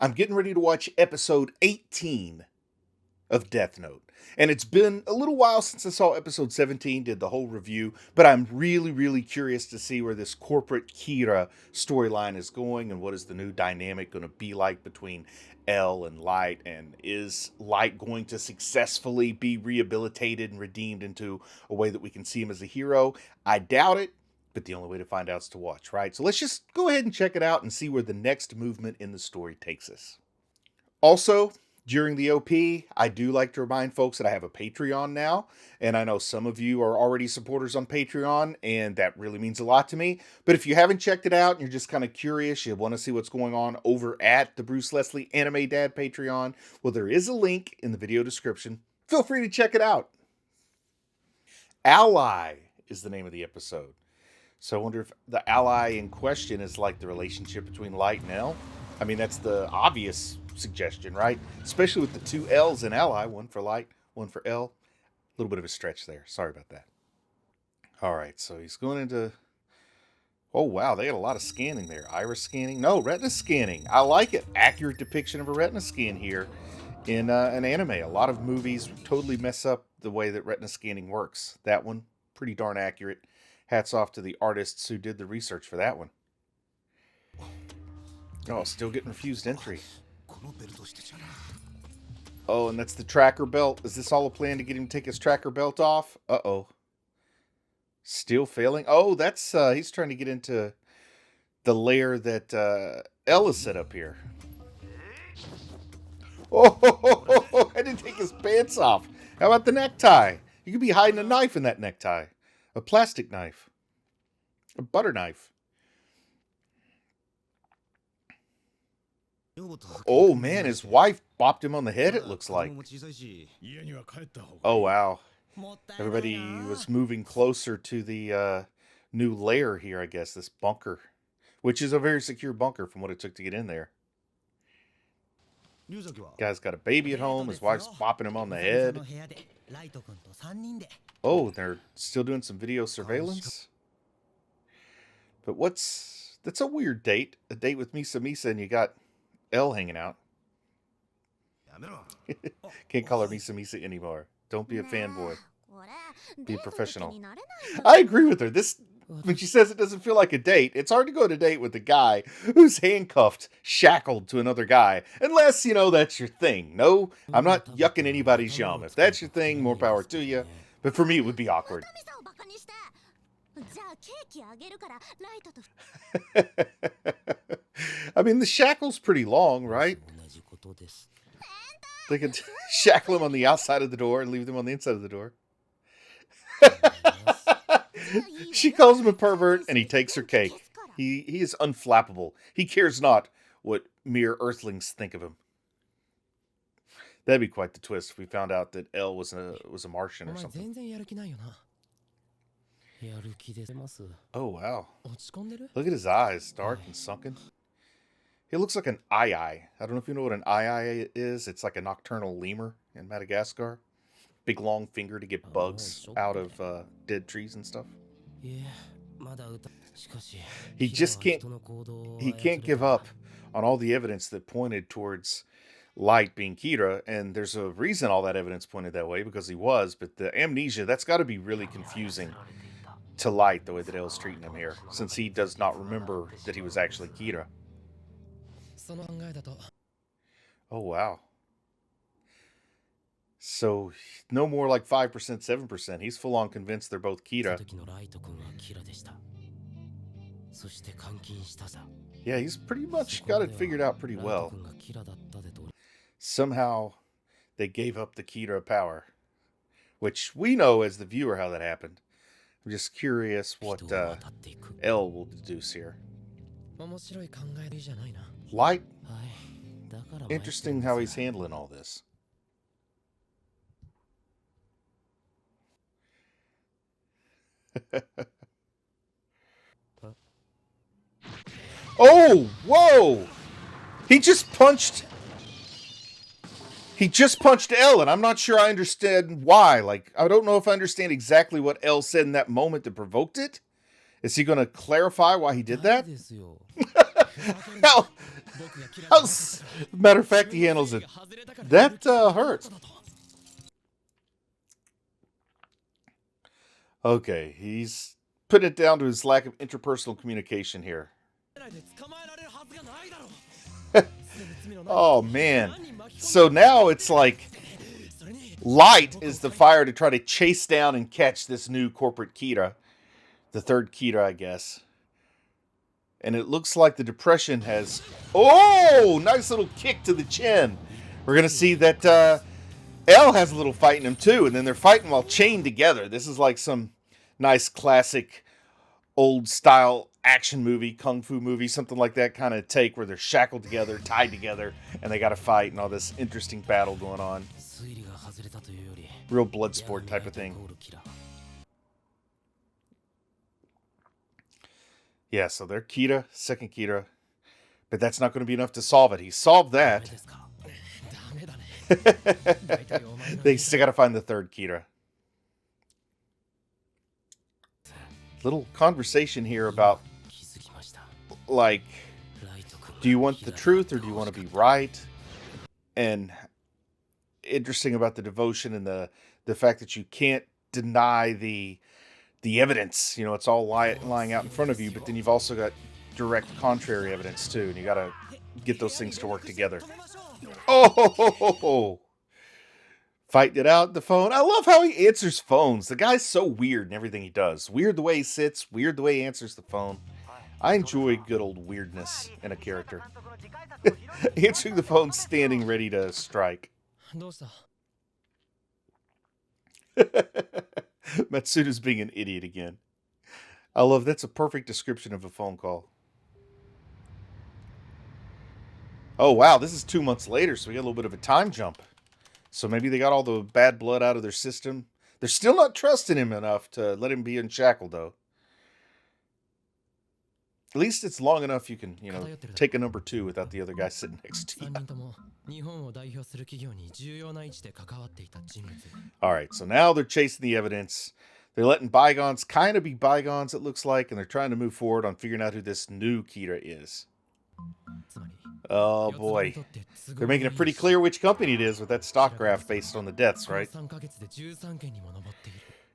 I'm getting ready to watch episode 18 of Death Note. And it's been a little while since I saw episode 17, did the whole review, but I'm really curious to see where this corporate Kira storyline is going and what is the new dynamic going to be like between L and Light, and is Light going to successfully be rehabilitated and redeemed into a way that we can see him as a hero? I doubt it, but the only way to find out is to watch, right? So let's just go ahead and check it out and see where the next movement in the story takes us. Also, during the OP, I do like to remind folks that I have a Patreon now, and I know some of you are already supporters on Patreon, and that really means a lot to me. But if you haven't checked it out and you're just kind of curious, you want to see what's going on over at the Bruce Leslie Anime Dad Patreon, well, there is a link in the video description. Feel free to check it out. Ally is the name of the episode. So I wonder if the ally in question is like the relationship between Light and L. I mean, that's the obvious suggestion, right? Especially with the two L's in ally, one for Light, one for L. A little bit of a stretch there. Sorry about that. All right, so he's going into... Oh, wow, they had a lot of scanning there. Iris scanning? No, retina scanning. I like it. Accurate depiction of a retina scan here in an anime. A lot of movies totally mess up the way that retina scanning works. That one, pretty darn accurate. Hats off to the artists who did the research for that one. Oh, still getting refused entry. Oh, and that's the tracker belt. Is this all a plan to get him to take his tracker belt off? Uh-oh. Still failing? Oh, that's, he's trying to get into the lair that L is set up here. Oh, I didn't take his pants off. How about the necktie? You could be hiding a knife in that necktie. A plastic knife. A butter knife. Oh man, his wife bopped him on the head, it looks like. Oh wow. Everybody was moving closer to the new lair here, I guess. This bunker. Which is a very secure bunker from what it took to get in there. Guy's got a baby at home. His wife's bopping him on the head. Oh, they're still doing some video surveillance? But that's a weird date. A date with Misa and you got L hanging out. Can't call her Misa anymore. Don't be a fanboy. Be a professional. I agree with her. When she says it doesn't feel like a date, it's hard to go on a date with a guy who's handcuffed, shackled to another guy. Unless, that's your thing. No, I'm not yucking anybody's yum. If that's your thing, more power to you. But for me, it would be awkward. I mean, the shackle's pretty long, right? They could shackle him on the outside of the door and leave them on the inside of the door. She calls him a pervert, and he takes her cake. He is unflappable. He cares not what mere earthlings think of him. That'd be quite the twist if we found out that L was a Martian or something. Oh, wow. Look at his eyes, dark and sunken. He looks like an eye. I don't know if you know what an eye is. It's like a nocturnal lemur in Madagascar. Big long finger to get bugs out of dead trees and stuff. He just can't give up on all the evidence that pointed towards Light being Kira, and there's a reason all that evidence pointed that way, because he was, but the amnesia, that's got to be really confusing to Light, the way that L's treating him here, since he does not remember that he was actually Kira. Oh, wow. So, no more like 5%, 7%. He's full on convinced they're both Kira. Yeah, he's pretty much got it figured out pretty well. Somehow, they gave up the Kira power. Which we know as the viewer how that happened. I'm just curious what L will deduce here. Light? Interesting how he's handling all this. Oh, whoa! He just punched L, and I'm not sure I understand why. Like, I don't know if I understand exactly what L said in that moment that provoked it. Is he going to clarify why he did that? how, matter of fact, he handles it. That hurt. Okay, he's putting it down to his lack of interpersonal communication here. Oh, man. So now it's like Light is the fire to try to chase down and catch this new corporate Kira. The third Kira, I guess. And it looks like the depression has... Oh! Nice little kick to the chin. We're going to see that L has a little fight in him, too. And then they're fighting while chained together. This is like some nice classic old-style action movie, kung fu movie, something like that kind of take where they're shackled together, tied together, and they got to fight and all this interesting battle going on. Real blood sport type of thing. Yeah, so they're Kira, second Kira. But that's not going to be enough to solve it. He solved that. They still got to find the third Kira. Little conversation here about, like, do you want the truth or do you want to be right? And interesting about the devotion and the fact that you can't deny the evidence. You know, it's all lying out in front of you, but then you've also got direct contrary evidence too, and you got to get those things to work together. Oh, fighting it out the phone. I love how he answers phones. The guy's so weird in everything he does. Weird the way he sits, weird the way he answers the phone. I enjoy good old weirdness in a character. Answering the phone, standing ready to strike. Matsuda's being an idiot again. I love that's a perfect description of a phone call. Oh wow, this is 2 months later, so we got a little bit of a time jump. So maybe they got all the bad blood out of their system. They're still not trusting him enough to let him be unshackled, though. At least it's long enough you can, you know, take a number 2 without the other guy sitting next to you. Alright, so now they're chasing the evidence. They're letting bygones kind of be bygones, it looks like, and they're trying to move forward on figuring out who this new Kira is. Oh boy. They're making it pretty clear which company it is with that stock graph based on the deaths, right?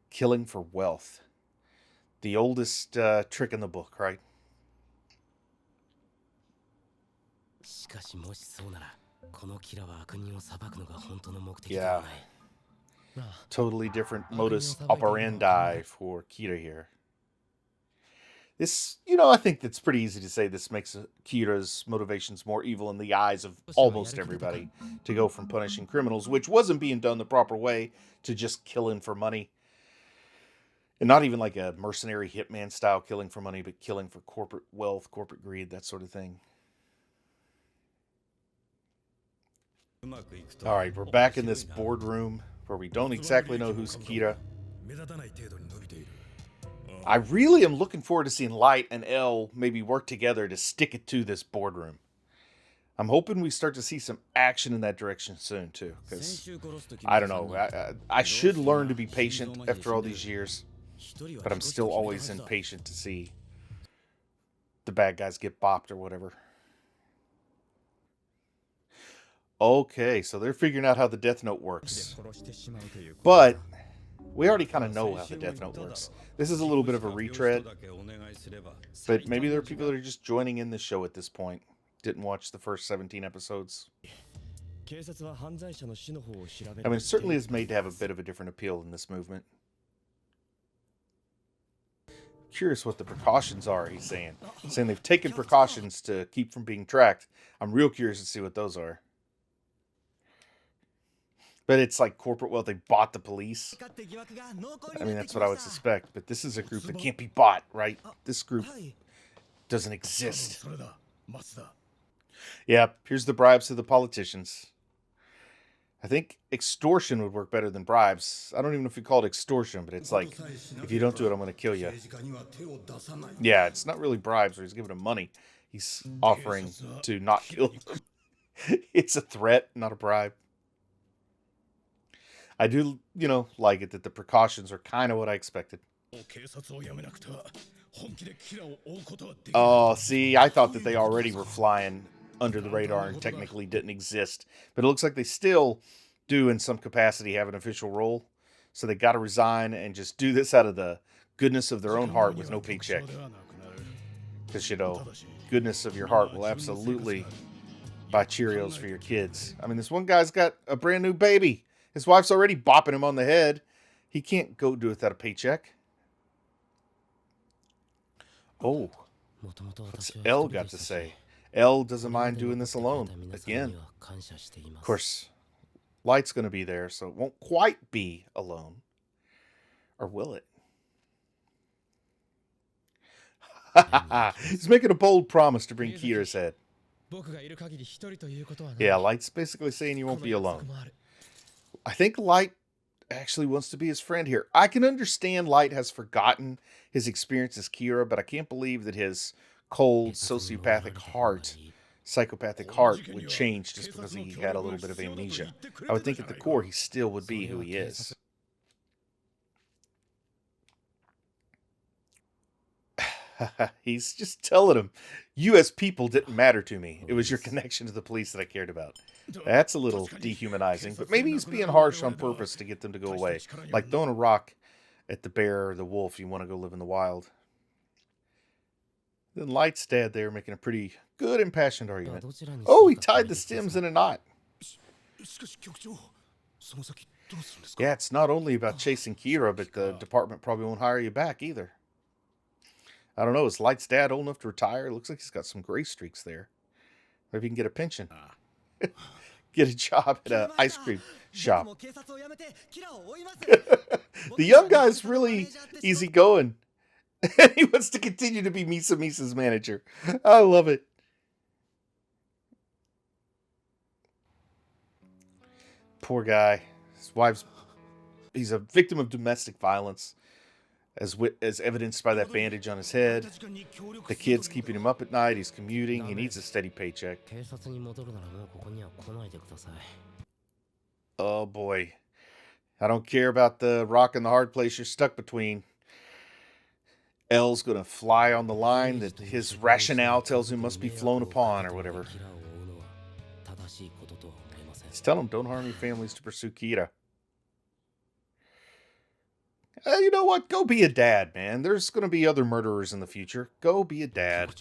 Killing for wealth. The oldest trick in the book, right? Yeah. Totally different modus operandi for Kira here. This, you know, I think that's pretty easy to say this makes Kira's motivations more evil in the eyes of almost everybody. To go from punishing criminals, which wasn't being done the proper way, to just killing for money. And not even like a mercenary hitman style killing for money, but killing for corporate wealth, corporate greed, that sort of thing. Alright, we're back in this boardroom where we don't exactly know who's Kira. I really am looking forward to seeing Light and L maybe work together to stick it to this boardroom. I'm hoping we start to see some action in that direction soon, too. Because, I don't know, I should learn to be patient after all these years. But I'm still always impatient to see the bad guys get bopped or whatever. Okay, so they're figuring out how the Death Note works. But we already kind of know how the Death Note works. This is a little bit of a retread. But maybe there are people that are just joining in the show at this point. Didn't watch the first 17 episodes. I mean, it certainly is made to have a bit of a different appeal in this movement. Curious what the precautions are, he's saying. He's saying they've taken precautions to keep from being tracked. I'm real curious to see what those are. But it's like corporate wealth. They bought the police. I mean, that's what I would suspect. But this is a group that can't be bought, right? This group doesn't exist. Yeah, here's the bribes to the politicians. I think extortion would work better than bribes. I don't even know if you call it extortion, but it's like, if you don't do it, I'm going to kill you. Yeah, it's not really bribes where he's giving them money. He's offering to not kill them. It's a threat, not a bribe. I do, you know, like it that the precautions are kind of what I expected. Oh, see, I thought that they already were flying under the radar and technically didn't exist. But it looks like they still do, in some capacity, have an official role. So they got to resign and just do this out of the goodness of their own heart with no paycheck. Because, you know, goodness of your heart will absolutely buy Cheerios for your kids. I mean, this one guy's got a brand new baby. His wife's already bopping him on the head. He can't go do it without a paycheck. Oh, what's L got to say? L doesn't mind doing this alone. Again. Of course, Light's going to be there, so it won't quite be alone. Or will it? He's making a bold promise to bring Kira's head. Yeah, Light's basically saying you won't be alone. I think Light actually wants to be his friend here. I can understand Light has forgotten his experience as Kira, but I can't believe that his cold, psychopathic heart would change just because he had a little bit of amnesia. I would think at the core he still would be who he is. He's just telling him, you as people didn't matter to me. It was your connection to the police that I cared about. That's a little dehumanizing, but maybe he's being harsh on purpose to get them to go away. Like throwing a rock at the bear or the wolf you want to go live in the wild. Then Light's dad there making a pretty good impassioned argument. Oh, he tied the stems in a knot. Yeah, it's not only about chasing Kira, but the department probably won't hire you back either. I don't know, is Light's dad old enough to retire? Looks like he's got some gray streaks there. Maybe he can get a pension. Get a job at an ice cream shop. The young guy's really easygoing. And he wants to continue to be Misa's manager. I love it. Poor guy. His wife's... He's a victim of domestic violence. As evidenced by that bandage on his head. The kid's keeping him up at night. He's commuting. He needs a steady paycheck. Oh boy. I don't care about the rock and the hard place you're stuck between. L's gonna fly on the line that his rationale tells him must be flown upon or whatever. Just tell him don't harm your families to pursue Kira. You know what? Go be a dad, man. There's going to be other murderers in the future. Go be a dad.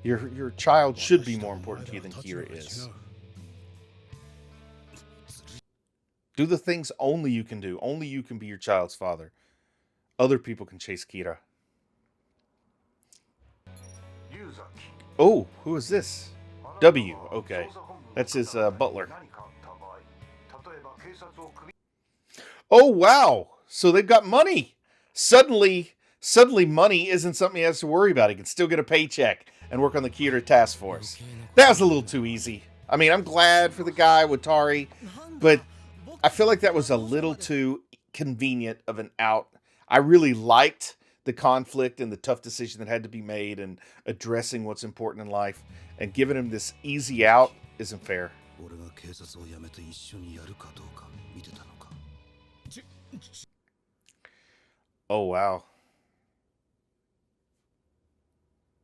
Your child should be more important to you than Kira is. Do the things only you can do. Only you can be your child's father. Other people can chase Kira. Oh, who is this? W. Okay. That's his butler. Oh, wow. So they've got money. Suddenly money isn't something he has to worry about. He can still get a paycheck and work on the Kira task force. That was a little too easy. I mean, I'm glad for the guy with Tari, but I feel like that was a little too convenient of an out. I really liked the conflict and the tough decision that had to be made and addressing what's important in life. And giving him this easy out isn't fair. Oh, wow.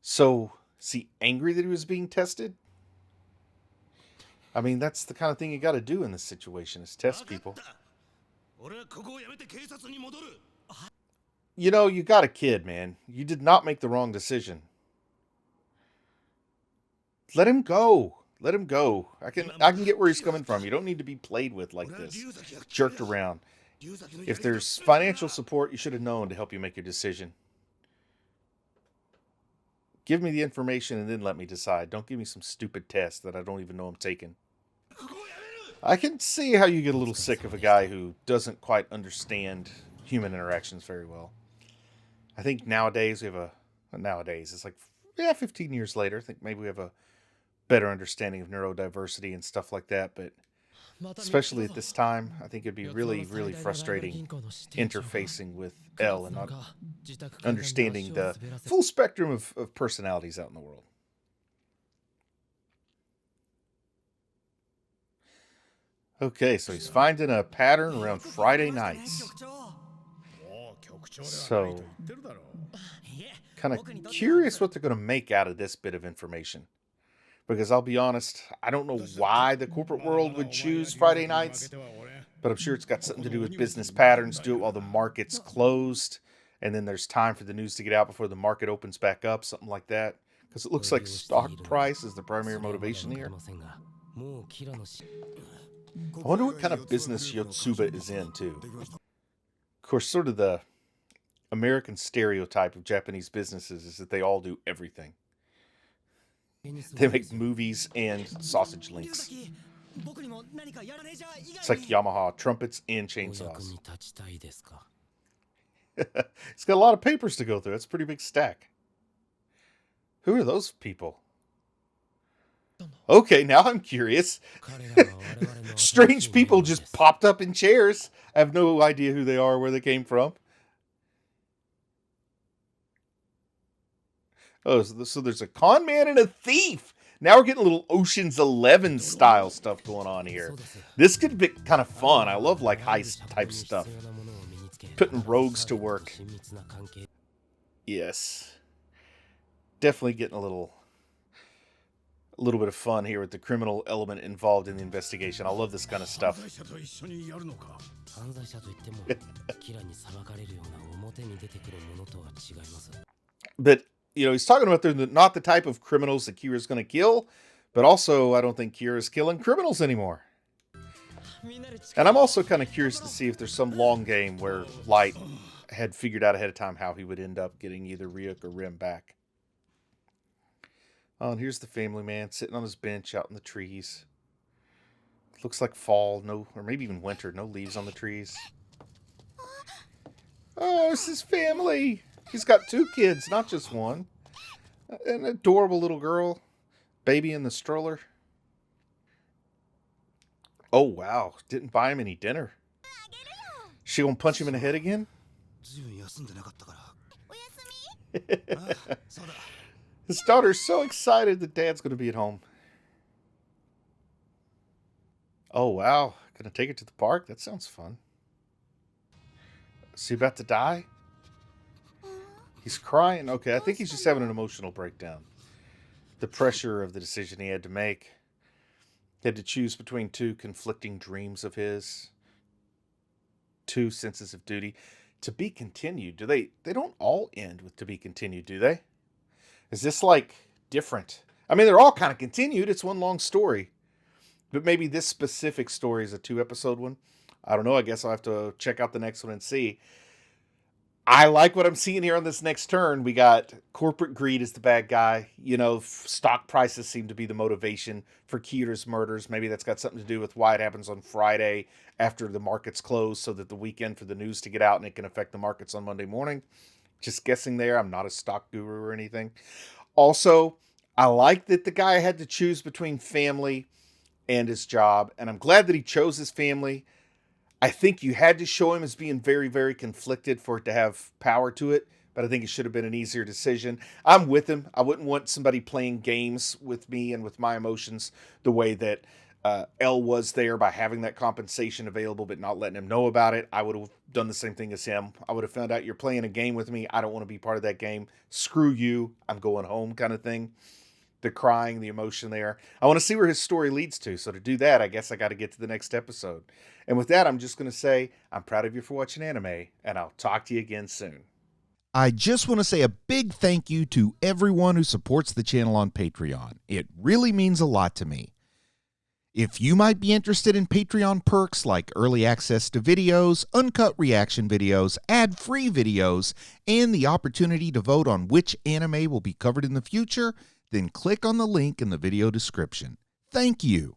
So, is he angry that he was being tested? I mean, that's the kind of thing you got to do in this situation, is test people. You know, you got a kid, man. You did not make the wrong decision. Let him go. Let him go. I can get where he's coming from. You don't need to be played with like this. Jerked around. If there's financial support, you should have known to help you make your decision. Give me the information and then let me decide. Don't give me some stupid test that I don't even know I'm taking. I can see how you get a little sick of a guy who doesn't quite understand human interactions very well. I think nowadays we have it's like, 15 years later, I think maybe we have a better understanding of neurodiversity and stuff like that, but especially at this time, I think it'd be really, really frustrating interfacing with L and not understanding the full spectrum of personalities out in the world. Okay, so he's finding a pattern around Friday nights. So, kind of curious what they're going to make out of this bit of information. Because I'll be honest, I don't know why the corporate world would choose Friday nights, but I'm sure it's got something to do with business patterns. Do it while the market's closed, and then there's time for the news to get out before the market opens back up, something like that. Because it looks like stock price is the primary motivation here. I wonder what kind of business Yotsuba is in, too. Of course, sort of the American stereotype of Japanese businesses is that they all do everything. They make movies and sausage links. It's like Yamaha, trumpets and chainsaws. It's got a lot of papers to go through. That's a pretty big stack. Who are those people? Okay, now I'm curious. Strange people just popped up in chairs. I have no idea who they are or where they came from. Oh, so there's a con man and a thief. Now we're getting a little Ocean's 11 style stuff going on here. This could be kind of fun. I love like heist type stuff. Putting rogues to work. Yes. Definitely getting a little bit of fun here with the criminal element involved in the investigation. I love this kind of stuff. But, you know, he's talking about they're not the type of criminals that Kira's going to kill, but also I don't think Kira's killing criminals anymore. And I'm also kind of curious to see if there's some long game where Light had figured out ahead of time how he would end up getting either Ryuk or Rim back. Oh, and here's the family man sitting on his bench out in the trees. Looks like fall, or maybe even winter, no leaves on the trees. Oh, it's his family. He's got 2 kids, not just one. An adorable little girl. Baby in the stroller. Oh, wow. Didn't buy him any dinner. She gonna punch him in the head again? His daughter's so excited that Dad's gonna be at home. Oh, wow. Gonna take her to the park? That sounds fun. Is he about to die? He's crying? Okay, I think he's just having an emotional breakdown. The pressure of the decision he had to make. He had to choose between 2 conflicting dreams of his. 2 senses of duty. To be continued. They don't all end with to be continued, do they? Is this like different? I mean, they're all kind of continued. It's one long story. But maybe this specific story is a 2-episode one. I don't know. I guess I'll have to check out the next one and see. I like what I'm seeing here on this next turn. We got corporate greed as the bad guy. You know, stock prices seem to be the motivation for Kira's murders. Maybe that's got something to do with why it happens on Friday after the markets close so that the weekend for the news to get out and it can affect the markets on Monday morning. Just guessing there. I'm not a stock guru or anything. Also, I like that the guy had to choose between family and his job. And I'm glad that he chose his family. I think you had to show him as being very, very conflicted for it to have power to it. But I think it should have been an easier decision. I'm with him. I wouldn't want somebody playing games with me and with my emotions the way that L was there by having that compensation available but not letting him know about it. I would have done the same thing as him. I would have found out you're playing a game with me. I don't want to be part of that game. Screw you. I'm going home kind of thing. The crying, the emotion there. I want to see where his story leads to. So to do that, I guess I got to get to the next episode. And with that, I'm just going to say I'm proud of you for watching anime, and I'll talk to you again soon. I just want to say a big thank you to everyone who supports the channel on Patreon. It really means a lot to me. If you might be interested in Patreon perks like early access to videos, uncut reaction videos, ad-free videos, and the opportunity to vote on which anime will be covered in the future, then click on the link in the video description. Thank you.